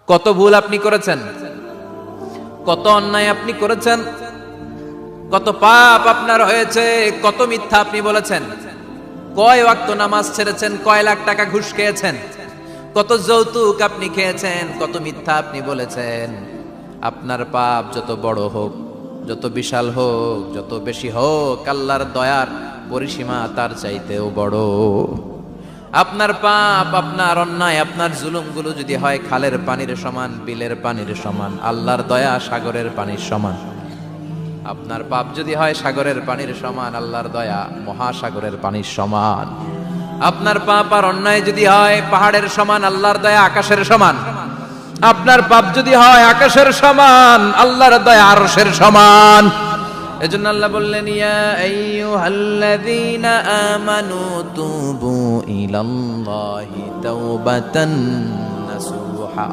কত ভুল আপনি করেছেন, কত অন্যায় আপনি করেছেন, কত পাপ আপনার হয়েছে, কত মিথ্যা আপনি বলেছেন, কয় ওয়াক্ত নামাজ ছেড়েছেন, কয় লাখ টাকা ঘুষ খেয়েছেন, কত যৌতুক আপনি খেয়েছেন, কত মিথ্যা আপনি বলেছেন। আপনার পাপ যত বড় হোক, যত বিশাল হোক, যত বেশি হোক, আল্লাহর দয়ার পরিসীমা তার চাইতেও বড়। আপনার পাপ, আপনার অন্যায়, আপনার জুলুমগুলো যদি হয় খালের পানির সমান, বিলের পানির সমান, আল্লাহর দয়া সাগরের পানির সমান। আপনার পাপ যদি হয় সাগরের পানির সমান, আল্লাহর দয়া মহাসাগরের পানির সমান। আপনার পাপ আর অন্যায় যদি হয় পাহাড়ের সমান, আল্লাহর দয়া আকাশের সমান। আপনার পাপ যদি হয় আকাশের সমান, আল্লাহর দয়া আরশের সমান। এজন্য আল্লাহ বললেন, ইয়া আইয়ুহাল্লাযীনা আমানু তুবু ইলাল্লাহি তাওবাতান নাসুহা।